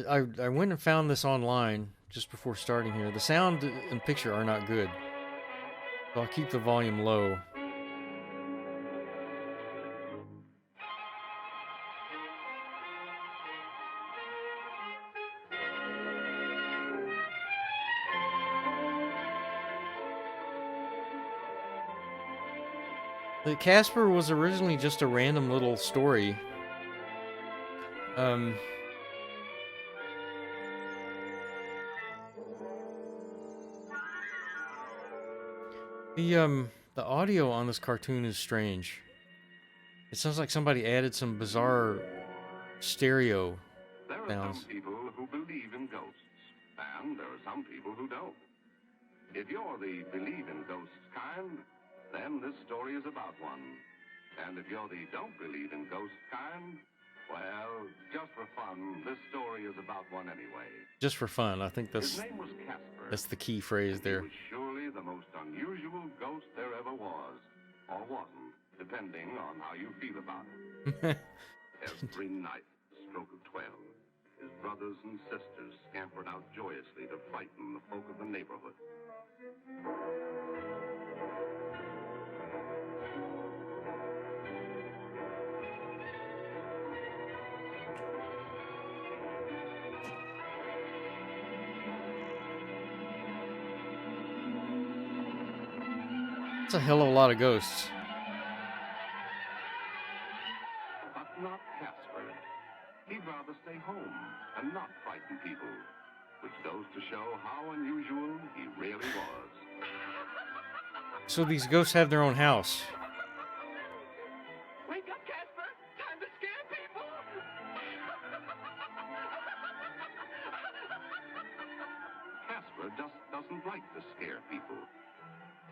I went and found this online just before starting here. The sound and picture are not good, so I'll keep the volume low. The Casper was originally just a random little story. Um, the audio on this cartoon is strange. It sounds like somebody added some bizarre stereo There are some sounds. people who believe in ghosts, and there are some people who don't. If you're the believe in ghosts kind, then this story is about one. And if you're the don't believe in ghosts kind, well, just for fun, this story is about one anyway. Just for fun, I think His name was Casper. that's the key phrase And he there. was surely the most unusual ghost there ever was, or wasn't, depending on how you feel about it. Every night, stroke of 12, his brothers and sisters scampered out joyously to frighten the folk of the neighborhood. That's a hell of a lot of ghosts. But not Casper. He'd rather stay home and not frighten people, which goes to show how unusual he really was. So these ghosts have their own house. Wake up, Casper! Time to scare people! Casper just doesn't like to scare people.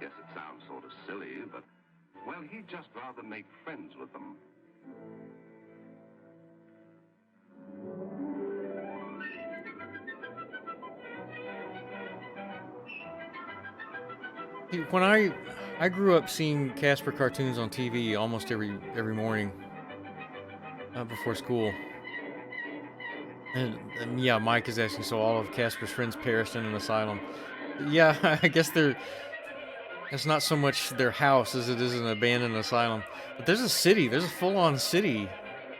Yes, it sounds sort of silly, but, well, he'd just rather make friends with them. When I grew up seeing Casper cartoons on TV almost every morning before school. And yeah, Mike is asking, so all of Casper's friends perished in an asylum. Yeah, I guess it's not so much their house as it is an abandoned asylum. But there's a city, there's a full-on city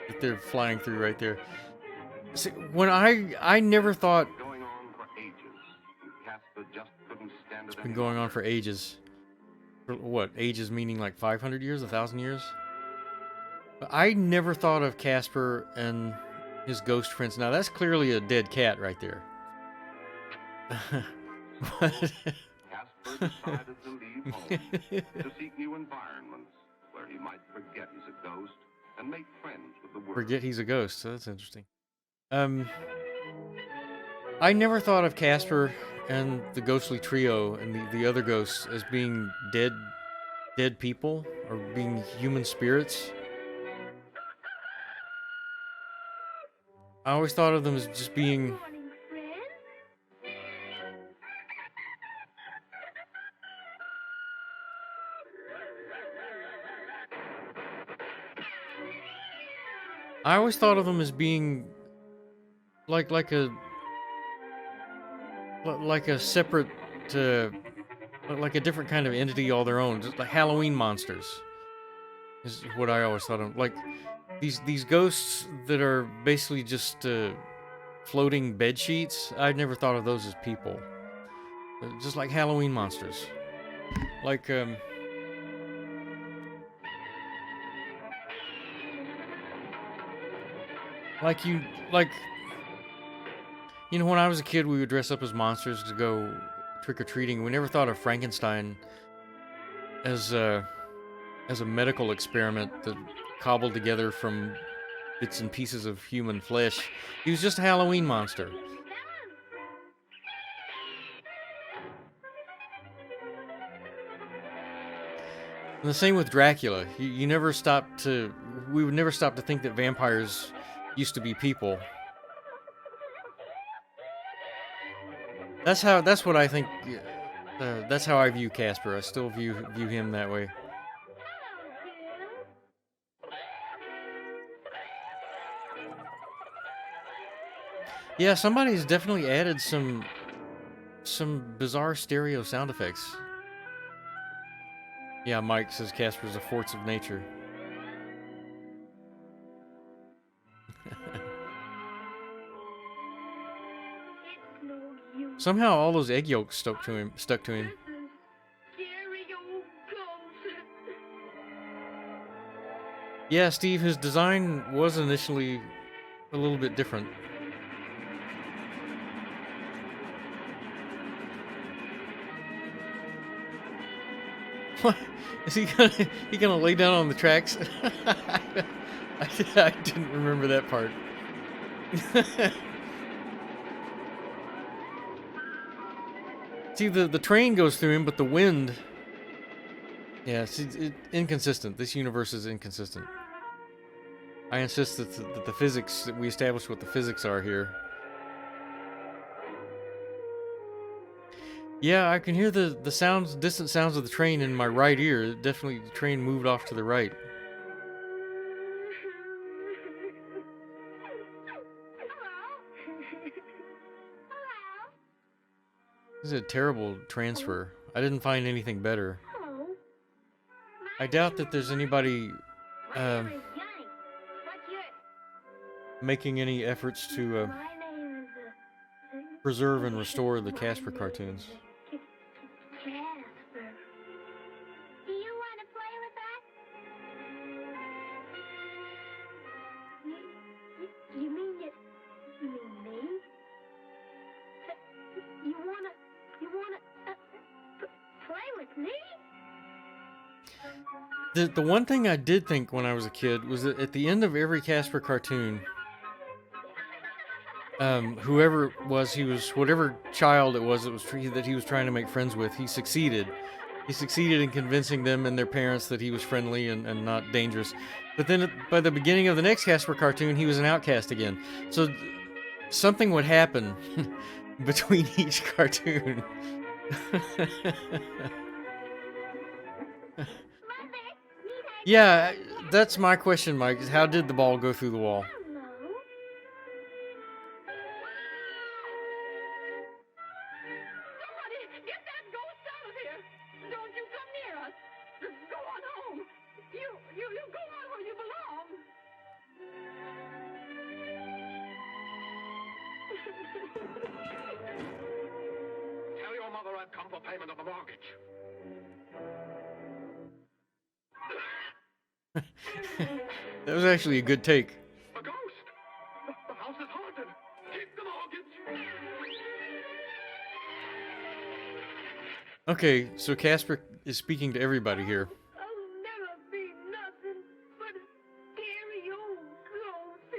that they're flying through right there. See, when I never thought Going on for ages, and Casper just couldn't stand it it's been any going on longer. for ages. What, ages meaning like 500 years, 1,000 years? But I never thought of Casper and his ghost friends. Now that's clearly a dead cat right there. But Casper decided to leave home to seek new environments where he might forget he's a ghost and make friends with the world. forget he's a ghost. So that's interesting. I never thought of Casper and the ghostly trio and the other ghosts as being dead people or being human spirits. I always thought of them as just being Morning, friend. I always thought of them as being like a separate like a different kind of entity all their own, just like Halloween monsters is what I always thought of. Like these ghosts that are basically just floating bed sheets. I'd never thought of those as people. Just like Halloween monsters. Like like you like you know, when I was a kid we would dress up as monsters to go trick or treating. We never thought of Frankenstein as a medical experiment that cobbled together from bits and pieces of human flesh. He was just a Halloween monster. And the same with Dracula. You never stopped to. We would never stop to think that vampires used to be people. That's how. That's what I think. That's how I view Casper. I still view him that way. Yeah, somebody's definitely added some bizarre stereo sound effects. Yeah, Mike says Casper's a force of nature. It's no use. Somehow all those egg yolks stuck to him. This is scary old ghost. Yeah, Steve, his design was initially a little bit different. What? Is he gonna lay down on the tracks? I didn't remember that part. See, the train goes through him, but the wind. Yeah, it's inconsistent. This universe is inconsistent. I insist that the physics, that we establish what the physics are here. Yeah, I can hear the sounds, distant sounds of the train in my right ear. Definitely, the train moved off to the right. This is a terrible transfer. I didn't find anything better. Hello. I doubt that there's anybody My name is Yanni. What's yours? making any efforts to My name is preserve and restore the Casper cartoons. Casper. Do you want to play with us? You mean it? You mean me? You wanna play with me? The one thing I did think when I was a kid was that at the end of every Casper cartoon, whoever it was, whatever child it was that he was trying to make friends with, he succeeded. He succeeded in convincing them and their parents that he was friendly and not dangerous. But then by the beginning of the next Casper cartoon, he was an outcast again. So something would happen between each cartoon. Yeah, that's my question, Mike. Is how did the ball go through the wall? Hello. Somebody get that ghost out of here! Don't you come near us! Just go on home! You go on where you belong! Tell your mother I've come for payment of the mortgage. That was actually a good take. A ghost! The house is haunted! Keep the mortgage! Okay, so Casper is speaking to everybody here. I'll never be nothing but a scary old ghost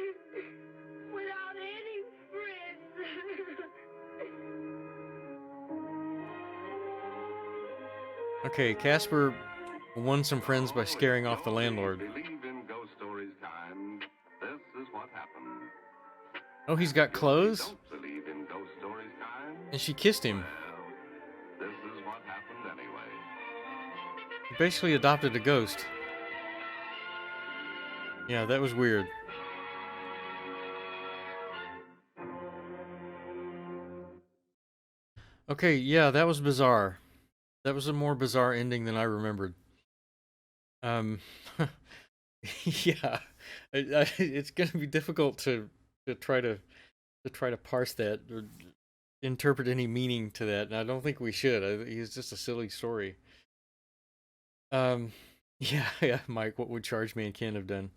without any friends. Okay, Casper won some friends by scaring off the landlord. Believe in ghost stories, kind. This is what happened. Oh, he's got clothes? Don't believe in ghost stories, kind. And she kissed him. Well, this is what happened anyway. He basically adopted a ghost. Yeah, that was weird. Okay, yeah, that was bizarre. That was a more bizarre ending than I remembered. Um, yeah, it's gonna be difficult to try to parse that or interpret any meaning to that, and I don't think we should. It's just a silly story. Yeah, Mike, what would Chargeman Ken have done?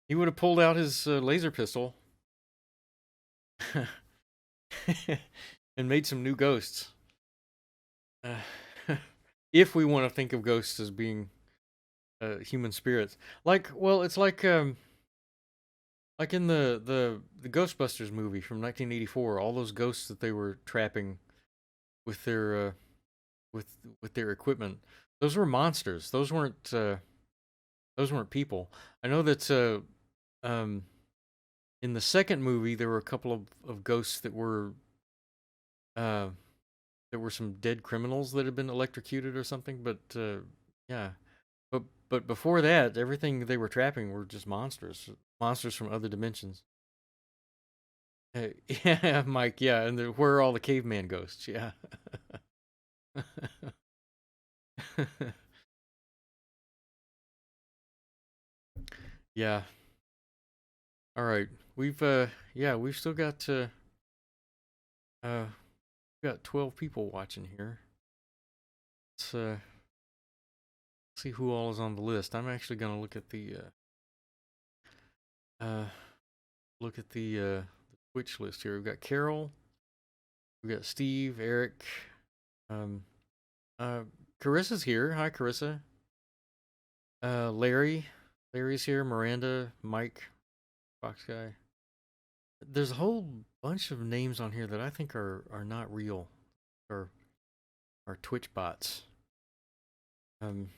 He would have pulled out his laser pistol and made some new ghosts. If we want to think of ghosts as being human spirits, it's like in the Ghostbusters movie from 1984, all those ghosts that they were trapping with their with their equipment, those were monsters. Those weren't people. I know that in the second movie there were a couple of ghosts that were there were some dead criminals that had been electrocuted or something, but yeah. But before that, everything they were trapping were just monsters from other dimensions. Yeah, Mike. Yeah, and where are all the caveman ghosts? Yeah. Yeah. All right. We've yeah, we've still uh got 12 people watching here. Let's see who all is on the list. I'm actually gonna uh look at the Twitch list here. We've got Carol, we've got Steve, Eric, um uh Carissa's here. Hi Carissa. Larry. Larry's here, Miranda, Mike, Fox Guy. There's a whole bunch of names on here that I think are not real or are Twitch bots. Um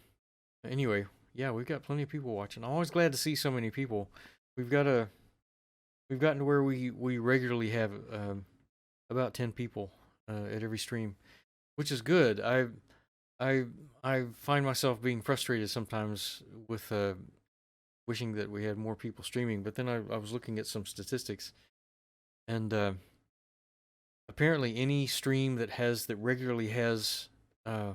anyway, yeah, we've got plenty of people watching. I'm always glad to see so many people. We've got a we've gotten to where we regularly have about 10 people at every stream, which is good. I I find myself being frustrated sometimes with wishing that we had more people streaming, but then I was looking at some statistics, and apparently any stream that regularly has uh,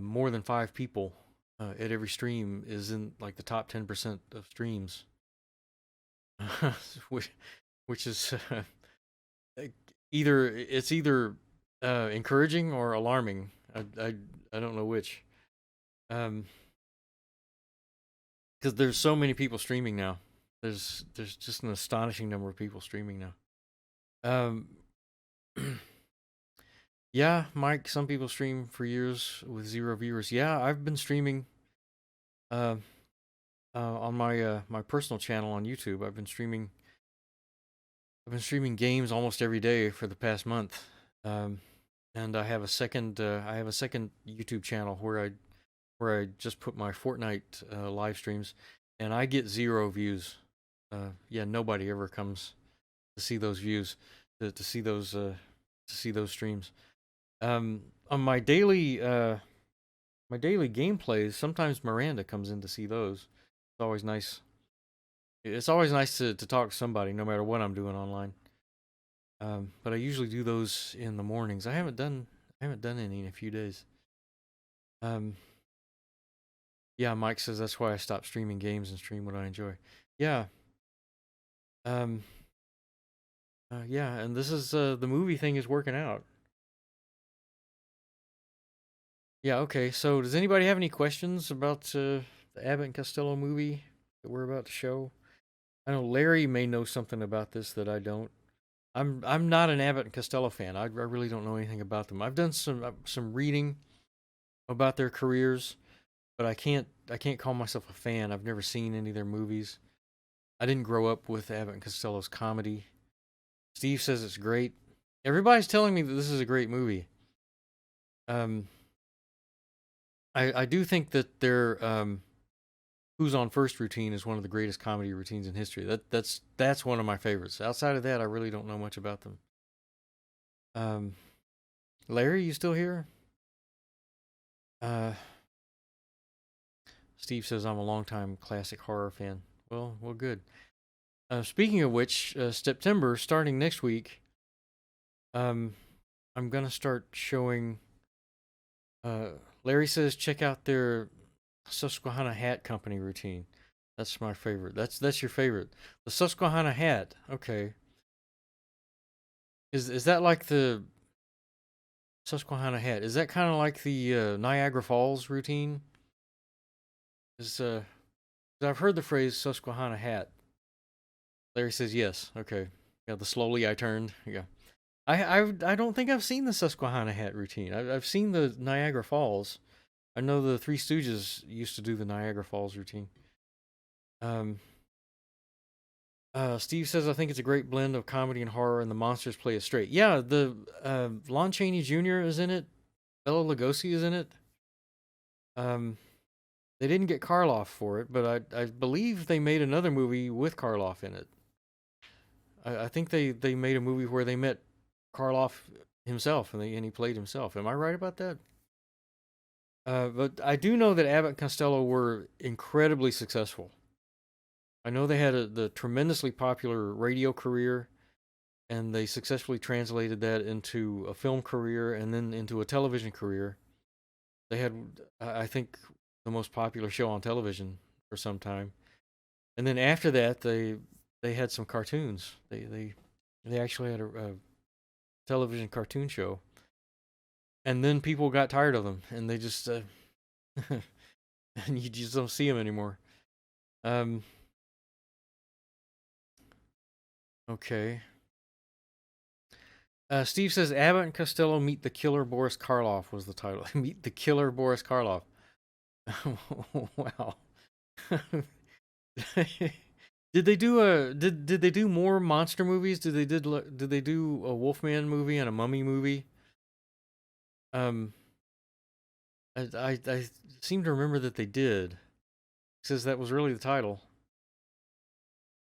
more than 5 people at every stream is in like the top 10% of streams, which is either encouraging or alarming. I don't know which. Um, because there's so many people streaming now. There's just an astonishing number of people streaming now. Um, yeah, Mike. Some people stream for years with 0 viewers. Yeah, I've been streaming. Uh, on my personal channel on YouTube. I've been streaming. I've been streaming games almost every day for the past month. Um, and I have a second. I have a second YouTube channel where I just put my Fortnite live streams, and I get 0 views. Yeah, nobody ever comes to see those views, to see those streams. On my daily gameplays, sometimes Miranda comes in to see those. It's always nice. It's always nice to talk to somebody, no matter what I'm doing online. But I usually do those in the mornings. I haven't done any in a few days. Um, yeah, Mike says that's why I stopped streaming games and stream what I enjoy. Yeah. Um, yeah, and this is the movie thing is working out. Yeah, okay. So, does anybody have any questions about the Abbott and Costello movie that we're about to show? I know Larry may know something about this that I don't. I'm not an Abbott and Costello fan. I really don't know anything about them. I've done some reading about their careers, but I can't call myself a fan. I've never seen any of their movies. I didn't grow up with Abbott and Costello's comedy. Steve says it's great. Everybody's telling me that this is a great movie. Um, I do think that their Who's on First routine is one of the greatest comedy routines in history. That's one of my favorites. Outside of that, I really don't know much about them. Um, Larry, you still here? Uh, Steve says I'm a longtime classic horror fan. Well, good. Speaking of which, September, starting next week, um, I'm gonna start showing. Uh, Larry says check out their Susquehanna Hat Company routine. That's my favorite. That's your favorite. The Susquehanna Hat. Okay. Is that like the Susquehanna Hat? Is that kind of like the Niagara Falls routine? Is 'cause I've heard the phrase Susquehanna Hat. Larry says yes. Okay. Yeah, the slowly I turned. Yeah. I don't think I've seen the Susquehanna Hat routine. I've seen the Niagara Falls. I know the Three Stooges used to do the Niagara Falls routine. Um, Steve says I think it's a great blend of comedy and horror, and the monsters play it straight. Yeah, the Lon Chaney Jr. is in it. Bela Lugosi is in it. Um, they didn't get Karloff for it, but I believe they made another movie with Karloff in it. I think they made a movie where they met Karloff himself and he played himself. Am I right about that? But I do know that Abbott and Costello were incredibly successful. I know they had the tremendously popular radio career, and they successfully translated that into a film career and then into a television career. They had, I think, the most popular show on television for some time, and then after that, they had some cartoons. They actually had a television cartoon show, and then people got tired of them, and they just and you just don't see them anymore. Um, okay. Steve says Abbott and Costello meet the killer Boris Karloff was the title. Meet the killer Boris Karloff. Wow. Did they do did they do more monster movies? Did they do a Wolfman movie and a Mummy movie? Um, I seem to remember that they did. He says that was really the title.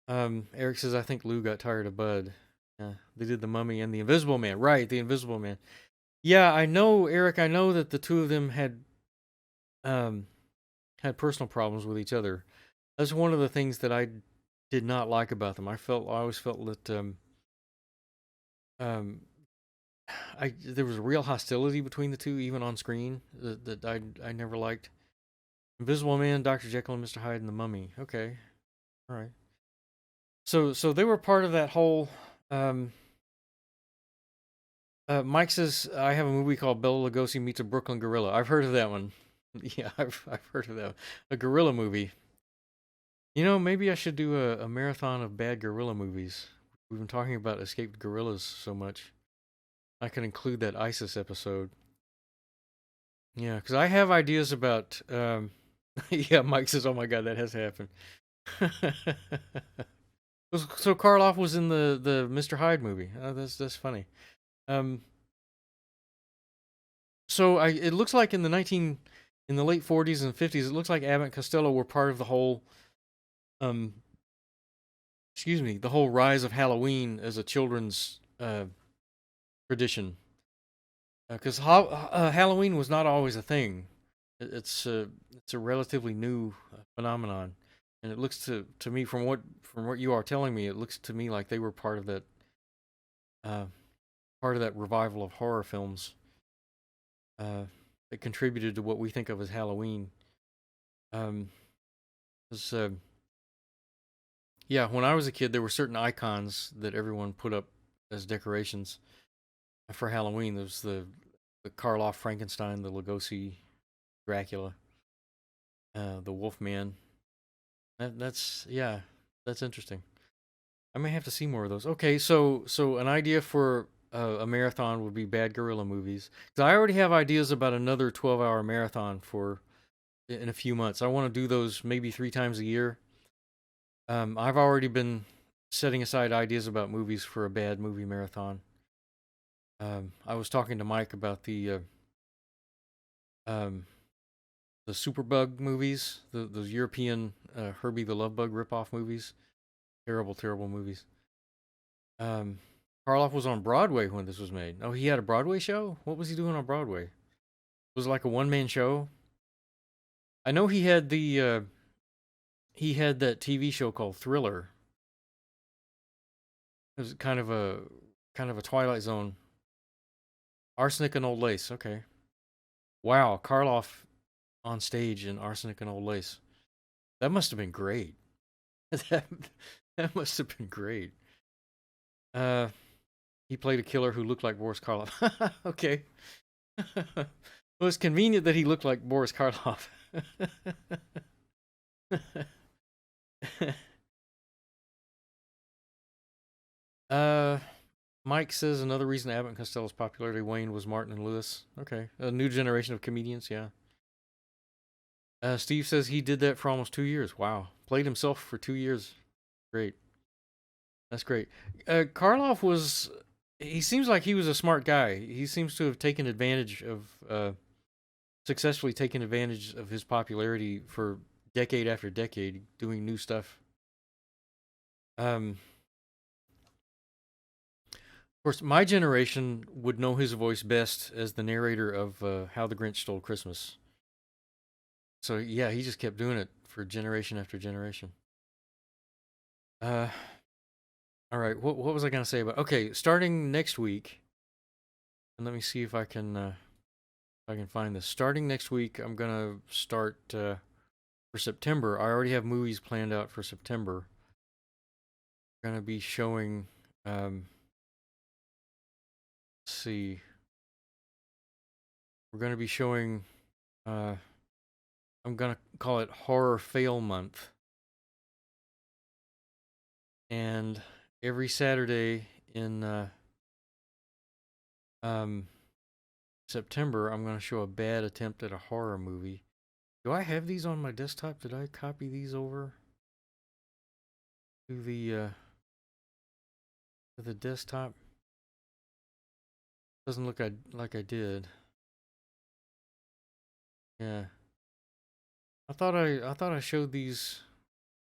Eric says I think Lou got tired of Bud. They did the Mummy and the Invisible Man. Right, the Invisible Man. Yeah, I know, Eric. I know that the two of them um had personal problems with each other. That's one of the things that I did not like about them. I always felt that um I there was a real hostility between the two, even on screen, that I never liked. Invisible Man, Dr. Jekyll and Mr. Hyde, and the Mummy. Okay, all right. So they were part of that whole. Mike says I have a movie called Bela Lugosi Meets a Brooklyn Gorilla. I've heard of that one. Yeah, I've heard of that. A gorilla movie. You know, maybe I should do a marathon of bad gorilla movies. We've been talking about escaped gorillas so much. I can include that ISIS episode. Yeah, because I have ideas about. Yeah, Mike says, "Oh my God, that has happened." So Karloff was in the Mr. Hyde movie. That's funny. Um, so it looks like in the late 40s and 50s, it looks like Abbott and Costello were part of the whole um the whole rise of Halloween as a children's tradition. Because Halloween was not always a thing. It's a relatively new phenomenon, and it looks to me from what you are telling me, it looks to me like they were uh, part of that revival of horror films uh, that contributed to what we think of as Halloween. Um, 'Cause, yeah, when I was a kid, there were certain icons that everyone put up as decorations for Halloween. There was the Karloff Frankenstein, the Lugosi Dracula, the Wolfman. That's yeah, that's interesting. I may have to see more of those. Okay, so an idea for a marathon would be bad gorilla movies. Because I already have ideas about another 12-hour marathon for in a few months. I want to do those maybe 3 times a year. I've already been setting aside ideas about movies for a bad movie marathon. I was talking to Mike about um, the Superbug movies, those European Herbie the Love Bug ripoff movies. Terrible, terrible movies. Um, Karloff was on Broadway when this was made. Oh, he had a Broadway show? What was he doing on Broadway? Was it like a one-man show? I know he had that TV show called Thriller. It was kind of a Twilight Zone. Arsenic and Old Lace. Okay. Wow, Karloff on stage in Arsenic and Old Lace. That must have been great. that, that must have been great. Uh, he played a killer who looked like Boris Karloff. Okay. Well, it's convenient that he looked like Boris Karloff. uh, Mike says another reason Abbott and Costello's popularity waned was Martin and Lewis. Okay, a new generation of comedians. Yeah. Steve says he did that for almost 2 years. Wow, played himself for 2 years. Great, that's great. Karloff was. He seems like he was a smart guy. He seems to have taken advantage of, successfully taken advantage of his popularity for decade after decade, doing new stuff. Of course, my generation would know his voice best as the narrator of How the Grinch Stole Christmas. So yeah, he just kept doing it for generation after generation. Uh, all right. What was I gonna say about? Okay, starting next week, and let me see if I can find this. Starting next week, I'm gonna start for September. I already have movies planned out for September. Gonna be showing. Let's see. We're gonna be showing. Uh, I'm gonna call it Horror Fail Month, and every Saturday in um September, I'm gonna show a bad attempt at a horror movie. Do I have these on my desktop? Did I copy these over to the desktop? Doesn't look like I did. Yeah. I thought I showed these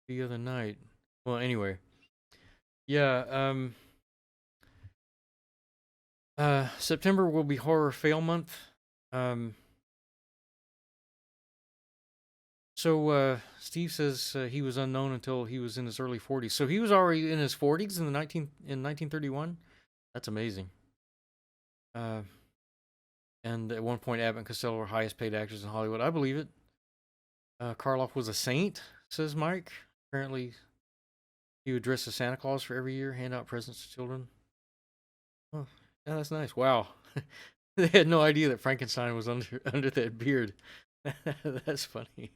the other night. Well, anyway. Yeah, September will be horror fail month. Um Steve says he was unknown until he was in his early 40s. So he was already in his 40s in 1931. That's amazing. Uh and at one point Abbott and Costello were highest paid actors in Hollywood. I believe it. Karloff was a saint, says Mike. Apparently, he would dress as Santa Claus for every year, hand out presents to children. Oh, yeah, that's nice. Wow. They had no idea that Frankenstein was under that beard. That's funny.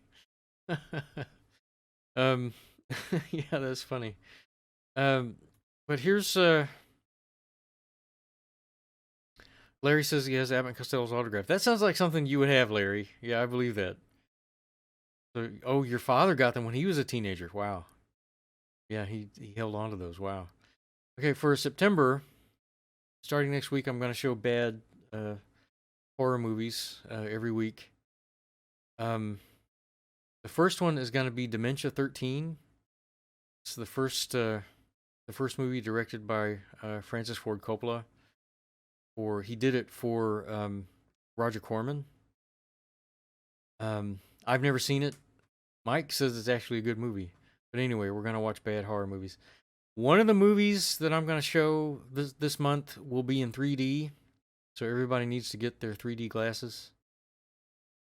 um, yeah, that's funny. But here's Larry says he has Abbott and Costello's autograph. That sounds like something you would have, Larry. Yeah, I believe that. So, oh, your father got them when he was a teenager. Wow. Yeah, he held on to those. Wow. Okay, for September, starting next week, I'm going to show bad horror movies every week. The first one is going to be Dementia 13. It's the first movie directed by Francis Ford Coppola. He did it for Roger Corman. I've never seen it. Mike says it's actually a good movie. But anyway, we're going to watch bad horror movies. One of the movies that I'm going to show this month will be in 3D. So everybody needs to get their 3D glasses.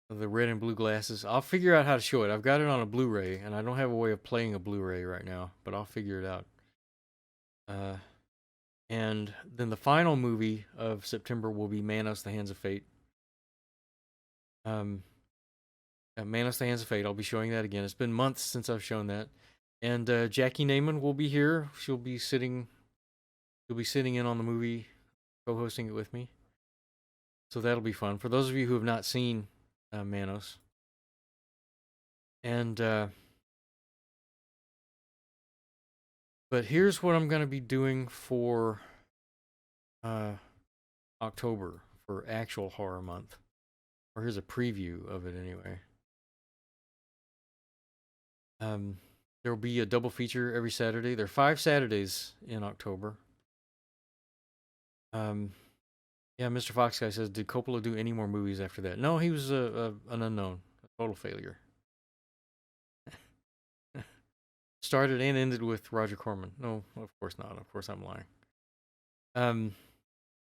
The red and blue glasses. I'll figure out how to show it. I've got it on a Blu-ray, and I don't have a way of playing a Blu-ray right now, but I'll figure it out. And then the final movie of September will be Manos: The Hands of Fate. Manos: The Hands of Fate. I'll be showing that again. It's been months since I've shown that. And Jackie Naiman will be here. She'll be sitting in on the movie, co-hosting it with me. So that'll be fun for those of you who have not seen Manos. And but here's what I'm going to be doing for October for actual horror month. Or here's a preview of it anyway. There will be a double feature every Saturday. There are 5 Saturdays in October. Yeah, Mr. Fox Guy says, did Coppola do any more movies after that? No, he was an unknown, a total failure. Started and ended with Roger Corman. No, of course not. Of course I'm lying.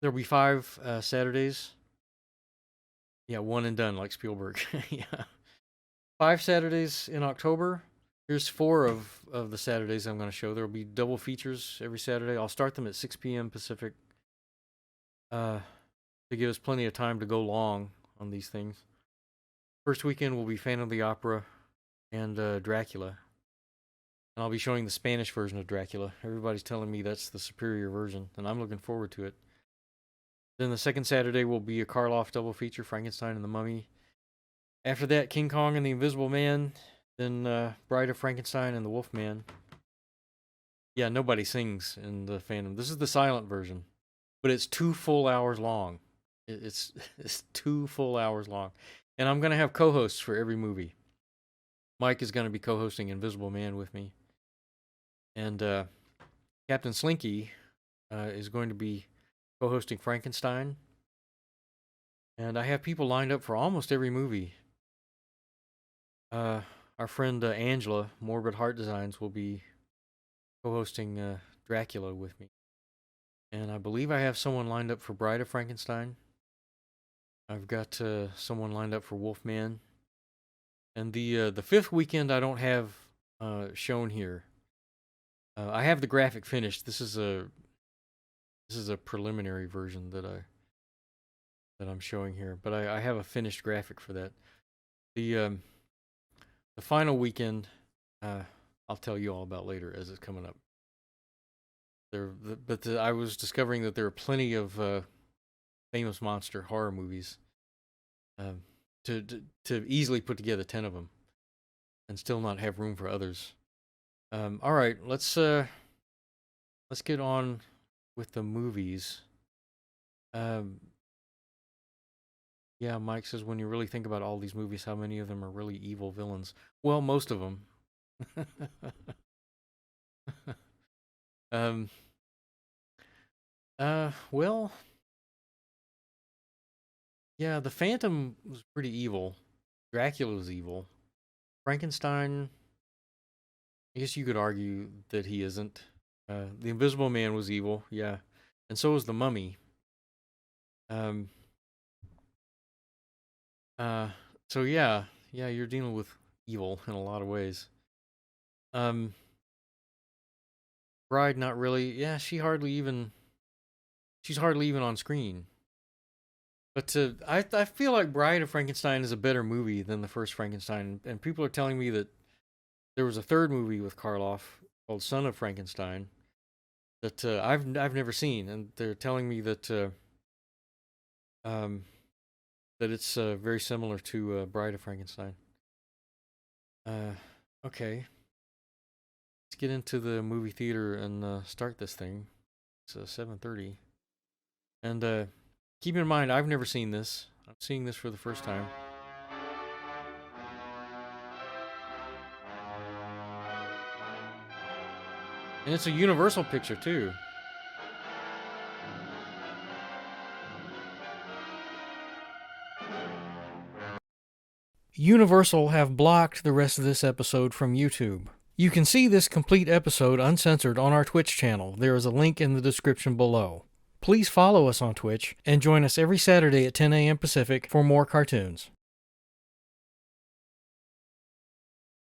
There'll be 5 Saturdays. Yeah, one and done, like Spielberg. Yeah. 5 Saturdays in October. Here's 4 of the Saturdays I'm going to show. There will be double features every Saturday. I'll start them at 6 p.m. Pacific. To give us plenty of time to go long on these things. First weekend will be Phantom of the Opera and Dracula. And I'll be showing the Spanish version of Dracula. Everybody's telling me that's the superior version, and I'm looking forward to it. Then the second Saturday will be a Karloff double feature, Frankenstein and the Mummy. After that, King Kong and the Invisible Man. Then Bride of Frankenstein and the Wolf Man. Yeah, nobody sings in the Phantom. This is the silent version. But it's 2 full hours long. It's 2 full hours long. And I'm going to have co-hosts for every movie. Mike is going to be co-hosting Invisible Man with me. And Captain Slinky is going to be co-hosting Frankenstein. And I have people lined up for almost every movie. Our friend Angela, Morbid Heart Designs, will be co-hosting Dracula with me. And I believe I have someone lined up for Bride of Frankenstein. I've got someone lined up for Wolfman. And the fifth weekend I don't have shown here. I have the graphic finished. This is a preliminary version that I'm showing here, but I have a finished graphic for that. The final weekend I'll tell you all about later as it's coming up. I was discovering that there are plenty of famous monster horror movies to easily put together 10 of them and still not have room for others. All right, let's get on with the movies. Yeah, Mike says when you really think about all these movies, how many of them are really evil villains? Well, most of them. Well, yeah, the Phantom was pretty evil. Dracula was evil. Frankenstein, I guess you could argue that he isn't. The Invisible Man was evil, yeah. And so was the Mummy. So yeah, you're dealing with evil in a lot of ways. Bride, not really. Yeah, she's hardly even on screen. But I feel like Bride of Frankenstein is a better movie than the first Frankenstein, and people are telling me that there was a third movie with Karloff called Son of Frankenstein that I've never seen, and they're telling me that that it's very similar to Bride of Frankenstein. Okay, let's get into the movie theater and start this thing. It's 7:30, and keep in mind I've never seen this. I'm seeing this for the first time. And it's a Universal picture too. Universal have blocked the rest of this episode from YouTube. You can see this complete episode uncensored on our Twitch channel. There is a link in the description below. Please follow us on Twitch and join us every Saturday at 10 a.m. Pacific for more cartoons.